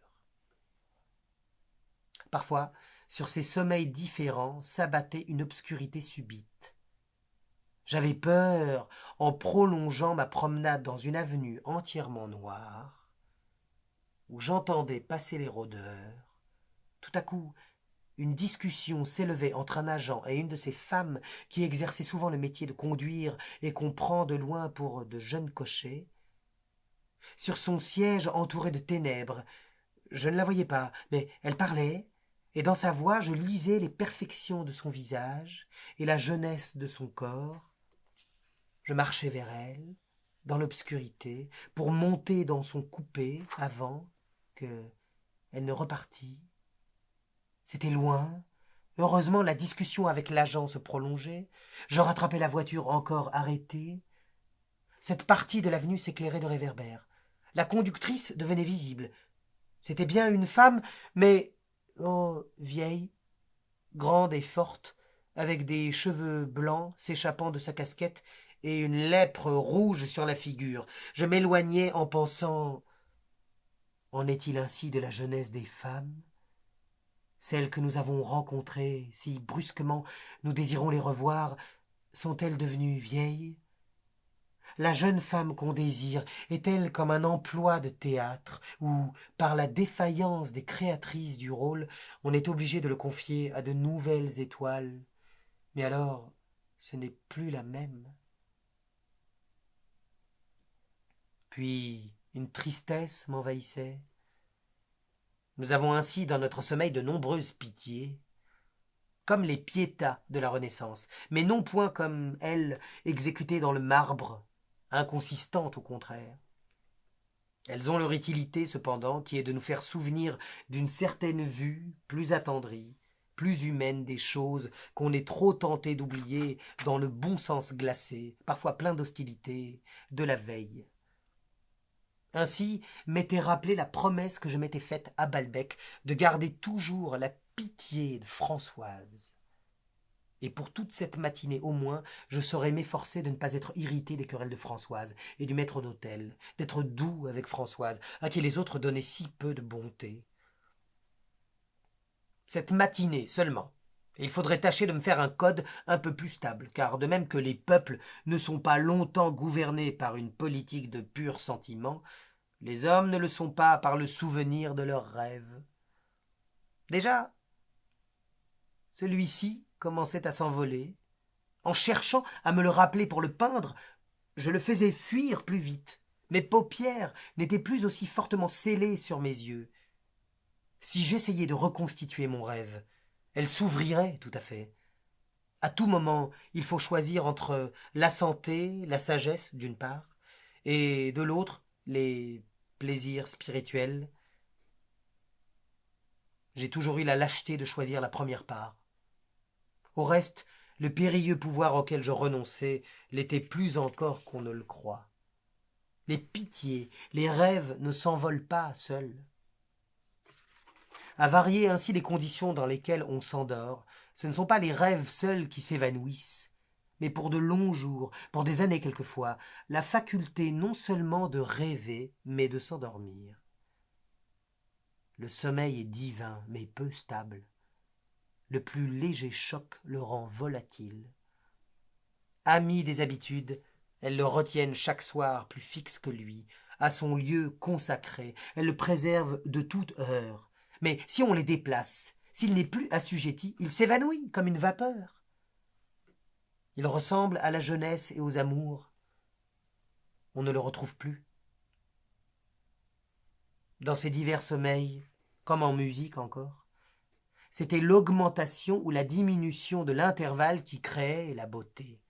[SPEAKER 1] Parfois, sur ces sommeils différents s'abattait une obscurité subite. J'avais peur, en prolongeant ma promenade dans une avenue entièrement noire, où j'entendais passer les rôdeurs. Tout à coup, une discussion s'élevait entre un agent et une de ces femmes qui exerçaient souvent le métier de conduire et qu'on prend de loin pour de jeunes cochers. Sur son siège entouré de ténèbres, je ne la voyais pas, mais elle parlait, et dans sa voix je lisais les perfections de son visage et la jeunesse de son corps. Je marchais vers elle, dans l'obscurité, pour monter dans son coupé avant que elle ne repartît. C'était loin. Heureusement, la discussion avec l'agent se prolongeait. Je rattrapais la voiture encore arrêtée. Cette partie de l'avenue s'éclairait de réverbères. La conductrice devenait visible. C'était bien une femme, mais, oh, vieille, grande et forte, avec des cheveux blancs s'échappant de sa casquette et une lèpre rouge sur la figure. Je m'éloignais en pensant « En est-il ainsi de la jeunesse des femmes ? Celles que nous avons rencontrées si brusquement nous désirons les revoir, sont-elles devenues vieilles ? La jeune femme qu'on désire est-elle comme un emploi de théâtre où, par la défaillance des créatrices du rôle, on est obligé de le confier à de nouvelles étoiles, mais alors ce n'est plus la même. Puis une tristesse m'envahissait. Nous avons ainsi dans notre sommeil de nombreuses pitiés, comme les piétas de la Renaissance, mais non point comme elles exécutées dans le marbre, inconsistantes au contraire. Elles ont leur utilité cependant, qui est de nous faire souvenir d'une certaine vue plus attendrie, plus humaine des choses qu'on est trop tenté d'oublier dans le bon sens glacé, parfois plein d'hostilité, de la veille. Ainsi m'était rappelée la promesse que je m'étais faite à Balbec de garder toujours la pitié de Françoise. Et pour toute cette matinée au moins, je saurais m'efforcer de ne pas être irrité des querelles de Françoise et du maître d'hôtel, d'être doux avec Françoise, à qui les autres donnaient si peu de bonté. Cette matinée seulement. Et il faudrait tâcher de me faire un code un peu plus stable, car de même que les peuples ne sont pas longtemps gouvernés par une politique de pur sentiment, les hommes ne le sont pas par le souvenir de leurs rêves. Déjà, celui-ci commençait à s'envoler. En cherchant à me le rappeler pour le peindre, je le faisais fuir plus vite. Mes paupières n'étaient plus aussi fortement scellées sur mes yeux. Si j'essayais de reconstituer mon rêve, elle s'ouvrirait tout à fait. À tout moment, il faut choisir entre la santé, la sagesse, d'une part, et de l'autre, les plaisirs spirituels. J'ai toujours eu la lâcheté de choisir la première part. Au reste, le périlleux pouvoir auquel je renonçais l'était plus encore qu'on ne le croit. Les pitiés, les rêves ne s'envolent pas seuls. À varier ainsi les conditions dans lesquelles on s'endort, ce ne sont pas les rêves seuls qui s'évanouissent, mais pour de longs jours, pour des années quelquefois, la faculté non seulement de rêver, mais de s'endormir. Le sommeil est divin, mais peu stable. Le plus léger choc le rend volatile. Amie des habitudes, elles le retiennent chaque soir plus fixe que lui, à son lieu consacré, elles le préservent de toute heure. Mais si on les déplace, s'il n'est plus assujetti, il s'évanouit comme une vapeur. Il ressemble à la jeunesse et aux amours. On ne le retrouve plus. Dans ces divers sommeils, comme en musique encore, c'était l'augmentation ou la diminution de l'intervalle qui créait la beauté.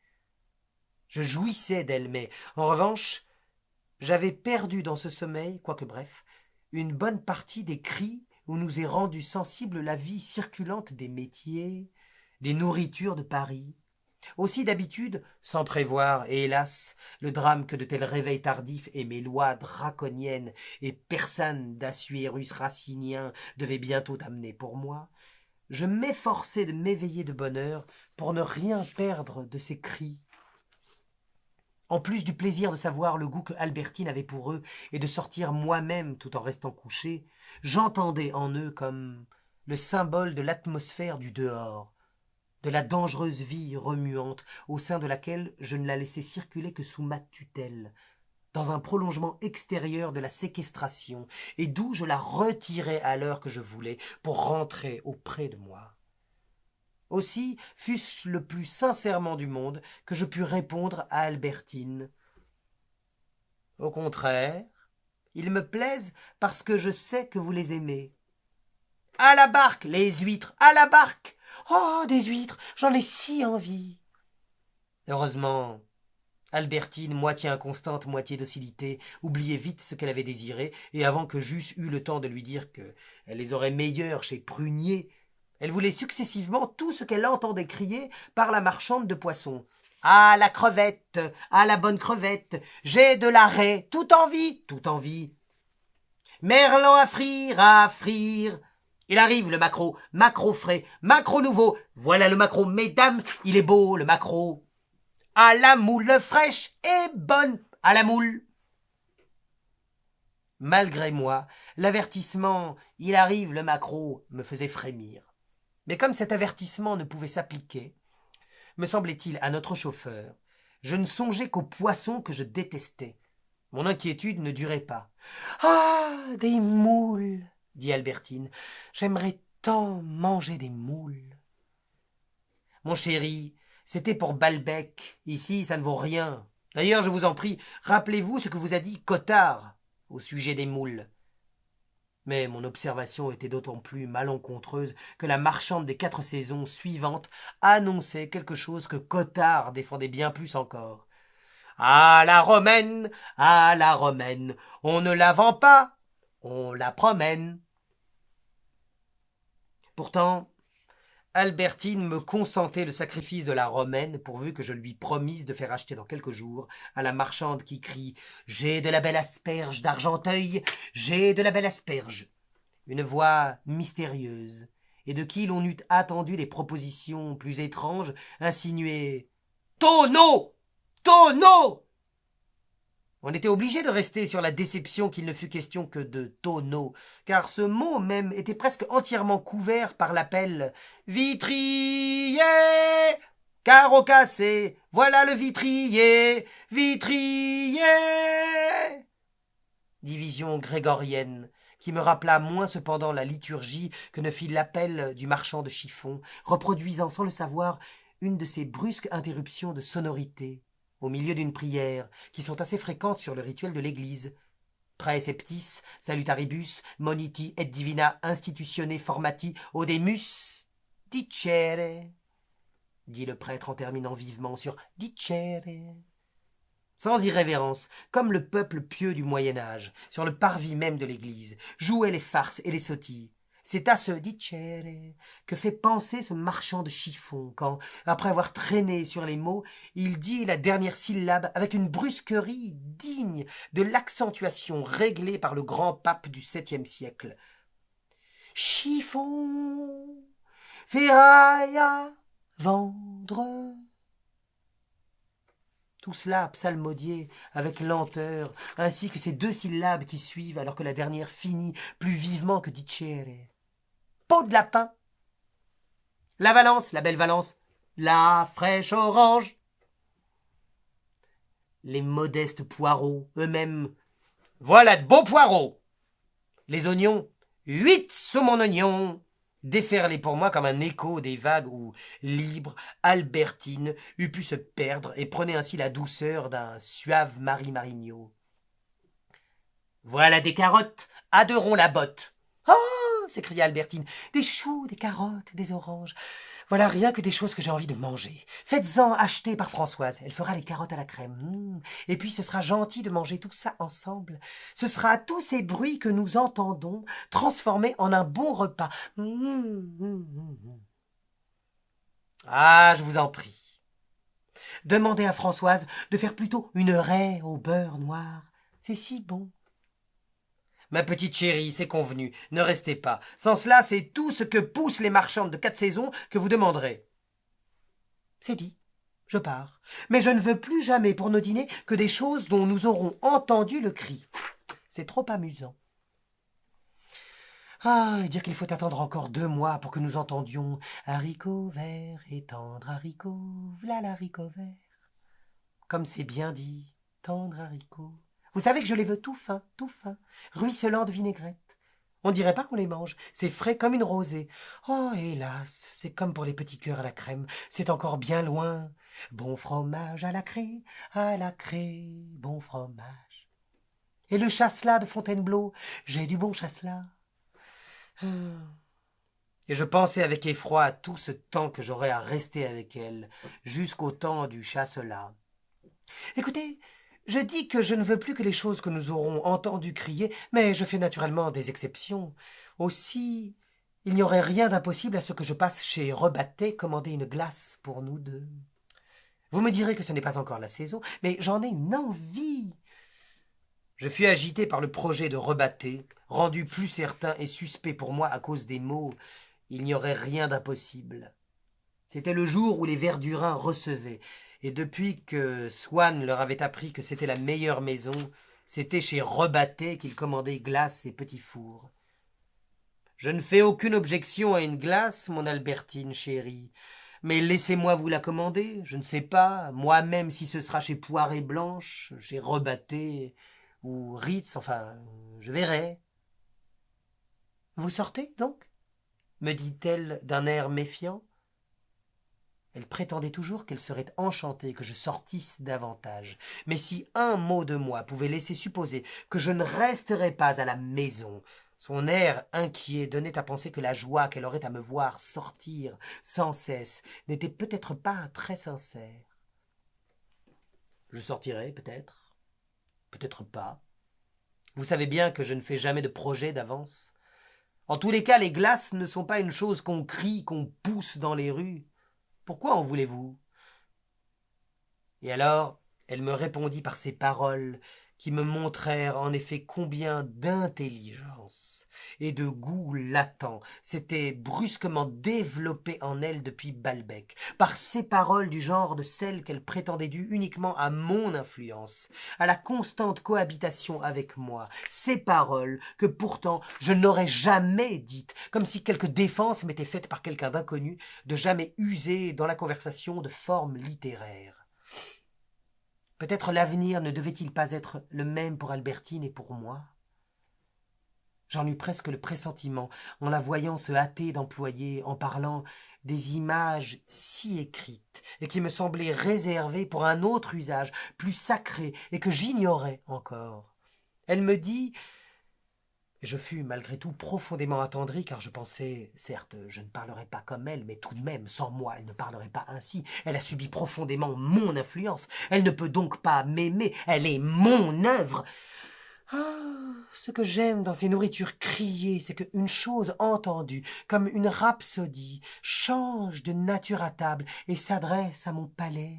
[SPEAKER 1] Je jouissais d'elle, mais, en revanche, j'avais perdu dans ce sommeil, quoique bref, une bonne partie des cris où nous est rendue sensible la vie circulante des métiers, des nourritures de Paris. Aussi d'habitude, sans prévoir, et hélas, le drame que de tels réveils tardifs et mes lois draconiennes et persanes d'Assuérus racinien devaient bientôt amener pour moi, je m'efforçais de m'éveiller de bonne heure pour ne rien perdre de ces cris. En plus du plaisir de savoir le goût que Albertine avait pour eux et de sortir moi-même tout en restant couché, j'entendais en eux comme le symbole de l'atmosphère du dehors, de la dangereuse vie remuante au sein de laquelle je ne la laissais circuler que sous ma tutelle, dans un prolongement extérieur de la séquestration, et d'où je la retirais à l'heure que je voulais pour rentrer auprès de moi. Aussi fût-ce le plus sincèrement du monde que je pus répondre à Albertine. Au contraire, ils me plaisent parce que je sais que vous les aimez. À la barque, les huîtres, à la barque! Oh, des huîtres, j'en ai si envie! Heureusement, Albertine, moitié inconstante, moitié docilité, oubliait vite ce qu'elle avait désiré, et avant que j'eusse eu le temps de lui dire qu'elle les aurait meilleurs chez Prunier, elle voulait successivement tout ce qu'elle entendait crier par la marchande de poissons. « Ah, la crevette! Ah, la bonne crevette! J'ai de la raie! Tout en vie! Tout en vie! Merlan à frire! À frire! Il arrive, le maquereau! Maquereau frais! Maquereau nouveau! Voilà le maquereau! Mesdames, il est beau, le maquereau! À la moule fraîche et bonne! À la moule! » Malgré moi, l'avertissement « Il arrive, le maquereau » me faisait frémir. Mais comme cet avertissement ne pouvait s'appliquer, me semblait-il à notre chauffeur, je ne songeais qu'aux poissons que je détestais. Mon inquiétude ne durait pas. « Ah, des moules !» dit Albertine. « J'aimerais tant manger des moules. » Mon chéri, c'était pour Balbec. Ici, ça ne vaut rien. D'ailleurs, je vous en prie, rappelez-vous ce que vous a dit Cottard au sujet des moules. Mais mon observation était d'autant plus malencontreuse que la marchande des 4 saisons suivantes annonçait quelque chose que Cottard défendait bien plus encore. « À la romaine, on ne la vend pas, on la promène. » Pourtant, Albertine me consentait le sacrifice de la romaine pourvu que je lui promisse de faire acheter dans quelques jours à la marchande qui crie « J'ai de la belle asperge d'Argenteuil, j'ai de la belle asperge !» Une voix mystérieuse, et de qui l'on eût attendu les propositions plus étranges, insinuait « Tonneau! Tonneau !» On était obligé de rester sur la déception qu'il ne fût question que de tonneau, car ce mot même était presque entièrement couvert par l'appel « Vitrier ! Carreau cassé, voilà le vitrier ! Vitrier !» Division grégorienne, qui me rappela moins cependant la liturgie que ne fit l'appel du marchand de chiffons, reproduisant sans le savoir une de ces brusques interruptions de sonorité au milieu d'une prière, qui sont assez fréquentes sur le rituel de l'Église. « Praeceptis salutaribus moniti et divina institutione formati odemus dicere » dit le prêtre en terminant vivement sur « dicere ». Sans irrévérence, comme le peuple pieux du Moyen-Âge, sur le parvis même de l'Église, jouait les farces et les sottilles. C'est à ce dicere que fait penser ce marchand de chiffons quand, après avoir traîné sur les mots, il dit la dernière syllabe avec une brusquerie digne de l'accentuation réglée par le grand pape du VIIe siècle. « Chiffon, ferraille à vendre !» Tout cela psalmodié avec lenteur, ainsi que ces deux syllabes qui suivent alors que la dernière finit plus vivement que dicere. Peau de lapin. La Valence, la belle Valence. La fraîche orange. Les modestes poireaux, eux-mêmes. Voilà de beaux poireaux. Les oignons. 8 saumons oignons. Déferlés pour moi comme un écho des vagues où, libre, Albertine eût pu se perdre et prenait ainsi la douceur d'un suave Marie-Marigno. Voilà des carottes, adorons la botte. Oh s'écria Albertine, des choux, des carottes, des oranges. Voilà rien que des choses que j'ai envie de manger. Faites-en acheter par Françoise, elle fera les carottes à la crème. Et puis ce sera gentil de manger tout ça ensemble. Ce sera tous ces bruits que nous entendons transformés en un bon repas. Ah, je vous en prie. Demandez à Françoise de faire plutôt une raie au beurre noir. C'est si bon. Ma petite chérie, c'est convenu, ne restez pas. Sans cela, c'est tout ce que poussent les marchandes de 4 saisons que vous demanderez. C'est dit, je pars. Mais je ne veux plus jamais pour nos dîners que des choses dont nous aurons entendu le cri. C'est trop amusant. Ah, et dire qu'il faut attendre encore 2 mois pour que nous entendions haricots verts et tendres haricots, v'là l'haricot vert. Comme c'est bien dit, tendre haricot. Vous savez que je les veux tout fins, ruisselants de vinaigrette. On dirait pas qu'on les mange, c'est frais comme une rosée. Oh, hélas, c'est comme pour les petits cœurs à la crème, c'est encore bien loin. Bon fromage à la craie, bon fromage. Et le chasselas de Fontainebleau, j'ai du bon chasselas. Et je pensais avec effroi à tout ce temps que j'aurais à rester avec elle, jusqu'au temps du chasselas. Écoutez, je dis que je ne veux plus que les choses que nous aurons entendu crier, mais je fais naturellement des exceptions. Aussi, il n'y aurait rien d'impossible à ce que je passe chez Rebattet commander une glace pour nous deux. Vous me direz que ce n'est pas encore la saison, mais j'en ai une envie. Je fus agité par le projet de Rebattet, rendu plus certain et suspect pour moi à cause des mots. Il n'y aurait rien d'impossible. C'était le jour où les Verdurins recevaient, et depuis que Swann leur avait appris que c'était la meilleure maison, c'était chez Rebattet qu'ils commandaient glace et petits fours. Je ne fais aucune objection à une glace, mon Albertine chérie, mais laissez-moi vous la commander, je ne sais pas, moi-même si ce sera chez Poirée Blanche, chez Rebattet ou Ritz, enfin, je verrai. Vous sortez, donc me dit-elle d'un air méfiant. Elle prétendait toujours qu'elle serait enchantée que je sortisse davantage. Mais si un mot de moi pouvait laisser supposer que je ne resterais pas à la maison, son air inquiet donnait à penser que la joie qu'elle aurait à me voir sortir sans cesse n'était peut-être pas très sincère. Je sortirai, peut-être, peut-être pas. Vous savez bien que je ne fais jamais de projet d'avance. En tous les cas, les glaces ne sont pas une chose qu'on crie, qu'on pousse dans les rues. Pourquoi en voulez-vous? Et alors, elle me répondit par ces paroles qui me montrèrent en effet combien d'intelligence et de goût latent s'était brusquement développé en elle depuis Balbec, par ces paroles du genre de celles qu'elle prétendait dues uniquement à mon influence, à la constante cohabitation avec moi, ces paroles que pourtant je n'aurais jamais dites, comme si quelque défense m'était faite par quelqu'un d'inconnu, de jamais user dans la conversation de formes littéraires. Peut-être l'avenir ne devait-il pas être le même pour Albertine et pour moi? J'en eus presque le pressentiment, en la voyant se hâter d'employer, en parlant, des images si écrites, et qui me semblaient réservées pour un autre usage, plus sacré, et que j'ignorais encore. Elle me dit, et je fus malgré tout profondément attendri, car je pensais, certes, je ne parlerai pas comme elle, mais tout de même, sans moi, elle ne parlerait pas ainsi. Elle a subi profondément mon influence. Elle ne peut donc pas m'aimer. Elle est mon œuvre. Ah, ce que j'aime dans ces nourritures criées, c'est qu'une chose entendue, comme une rhapsodie, change de nature à table et s'adresse à mon palais.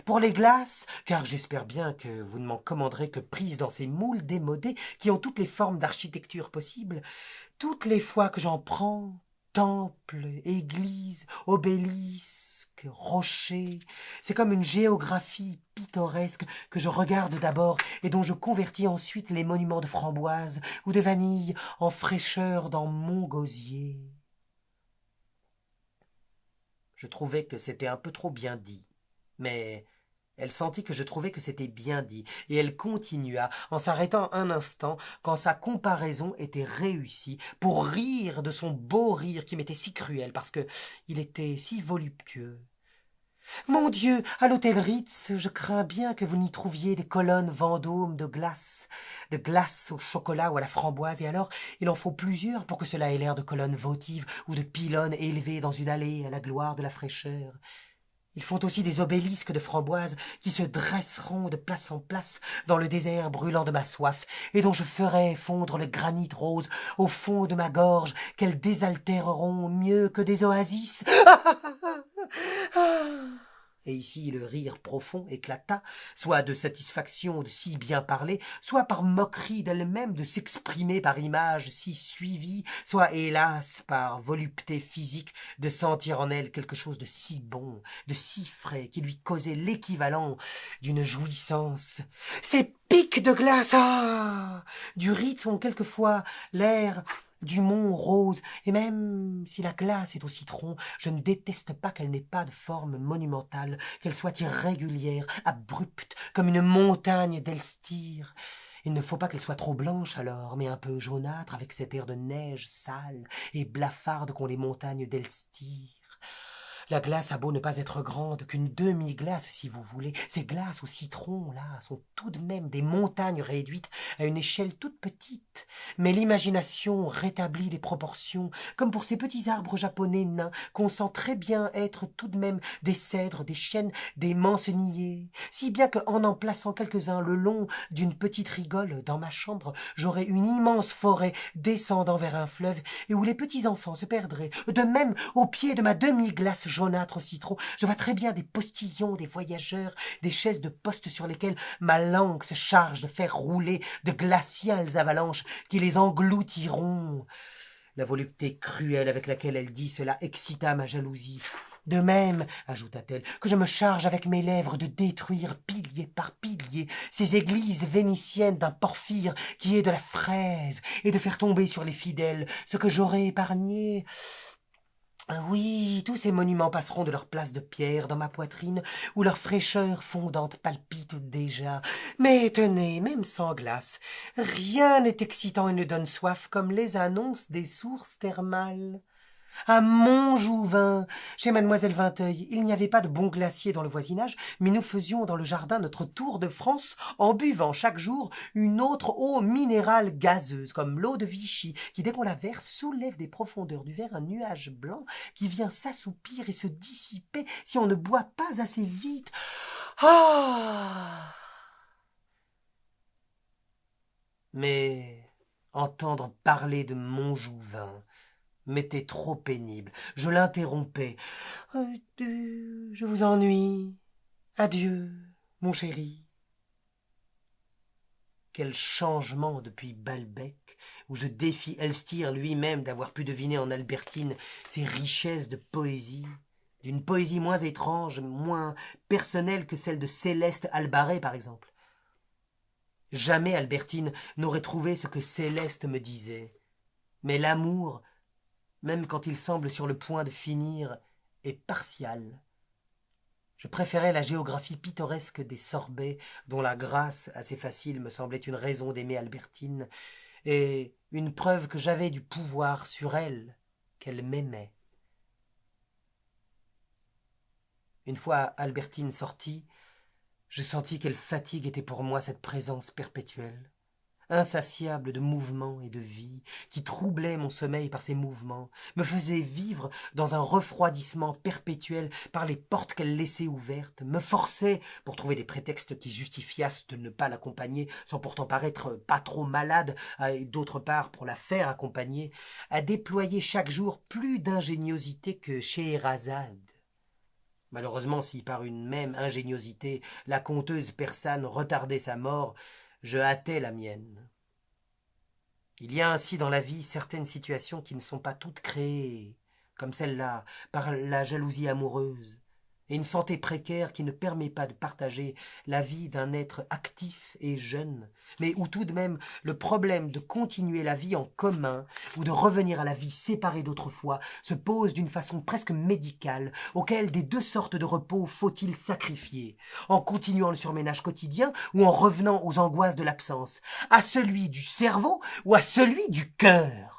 [SPEAKER 1] Pour les glaces, car j'espère bien que vous ne m'en commanderez que prises dans ces moules démodés qui ont toutes les formes d'architecture possibles, toutes les fois que j'en prends, temple, église, obélisque, rocher, c'est comme une géographie pittoresque que je regarde d'abord et dont je convertis ensuite les monuments de framboise ou de vanille en fraîcheur dans mon gosier. Je trouvais que c'était un peu trop bien dit, mais elle sentit que je trouvais que c'était bien dit, et elle continua, en s'arrêtant un instant, quand sa comparaison était réussie, pour rire de son beau rire qui m'était si cruel, parce que il était si voluptueux. Mon Dieu, à l'hôtel Ritz, je crains bien que vous n'y trouviez des colonnes Vendôme de glace au chocolat ou à la framboise, et alors il en faut plusieurs pour que cela ait l'air de colonnes votives ou de pylônes élevés dans une allée à la gloire de la fraîcheur. Ils font aussi des obélisques de framboises qui se dresseront de place en place dans le désert brûlant de ma soif, et dont je ferai fondre le granit rose au fond de ma gorge, qu'elles désaltéreront mieux que des oasis. Et ici le rire profond éclata, soit de satisfaction de si bien parler, soit par moquerie d'elle-même de s'exprimer par images si suivies, soit hélas par volupté physique de sentir en elle quelque chose de si bon, de si frais, qui lui causait l'équivalent d'une jouissance. Ces pics de glace, du Ritz ont quelquefois l'air du mont rose, et même si la glace est au citron, je ne déteste pas qu'elle n'ait pas de forme monumentale, qu'elle soit irrégulière, abrupte, comme une montagne d'Elstyre. Il ne faut pas qu'elle soit trop blanche alors, mais un peu jaunâtre, avec cet air de neige sale et blafarde qu'ont les montagnes d'Elstyre. La glace a beau ne pas être grande, qu'une demi-glace si vous voulez, ces glaces au citron, là, sont tout de même des montagnes réduites à une échelle toute petite. Mais l'imagination rétablit les proportions, comme pour ces petits arbres japonais nains, qu'on sent très bien être tout de même des cèdres, des chênes, des mancenilliers, si bien qu'en plaçant quelques-uns le long d'une petite rigole dans ma chambre, j'aurais une immense forêt descendant vers un fleuve, et où les petits enfants se perdraient. De même, au pied de ma demi-glace jaunâtre au citron, je vois très bien des postillons, des voyageurs, des chaises de poste sur lesquelles ma langue se charge de faire rouler de glaciales avalanches qui les engloutiront. La volupté cruelle avec laquelle elle dit cela excita ma jalousie. De même, ajouta-t-elle, que je me charge avec mes lèvres de détruire pilier par pilier ces églises vénitiennes d'un porphyre qui est de la fraise, et de faire tomber sur les fidèles ce que j'aurais épargné. Oui, tous ces monuments passeront de leur place de pierre dans ma poitrine, où leur fraîcheur fondante palpite déjà. Mais tenez, même sans glace, rien n'est excitant et ne donne soif comme les annonces des sources thermales. À Montjouvin, chez mademoiselle Vinteuil, il n'y avait pas de bon glacier dans le voisinage, mais nous faisions dans le jardin notre tour de France en buvant chaque jour une autre eau minérale gazeuse, comme l'eau de Vichy, qui dès qu'on la verse soulève des profondeurs du verre un nuage blanc qui vient s'assoupir et se dissiper si on ne boit pas assez vite. Ah! Mais Entendre parler de Montjouvin m'était trop pénible. Je l'interrompais. Je vous ennuie. Adieu, mon chéri. Quel changement depuis Balbec, où je défie Elstir lui-même d'avoir pu deviner en Albertine ces richesses de poésie, d'une poésie moins étrange, moins personnelle que celle de Céleste Albaret, par exemple. Jamais Albertine n'aurait trouvé ce que Céleste me disait. Mais l'amour, même quand il semble sur le point de finir, est partial. Je préférais la géographie pittoresque des sorbets, dont la grâce assez facile me semblait une raison d'aimer Albertine, et une preuve que j'avais du pouvoir sur elle, qu'elle m'aimait. Une fois Albertine sortie, je sentis quelle fatigue était pour moi cette présence perpétuelle, insatiable de mouvement et de vie, qui troublait mon sommeil par ses mouvements, me faisait vivre dans un refroidissement perpétuel par les portes qu'elle laissait ouvertes, me forçait, pour trouver des prétextes qui justifiassent de ne pas l'accompagner, sans pourtant paraître pas trop malade, et d'autre part pour la faire accompagner, à déployer chaque jour plus d'ingéniosité que Scheherazade. Malheureusement, si par une même ingéniosité la conteuse persane retardait sa mort, je hâtais la mienne. Il y a ainsi dans la vie certaines situations qui ne sont pas toutes créées, comme celle-là, par la jalousie amoureuse, et une santé précaire qui ne permet pas de partager la vie d'un être actif et jeune, mais où tout de même le problème de continuer la vie en commun ou de revenir à la vie séparée d'autrefois se pose d'une façon presque médicale, auquel des deux sortes de repos faut-il sacrifier, en continuant le surménage quotidien ou en revenant aux angoisses de l'absence, à celui du cerveau ou à celui du cœur.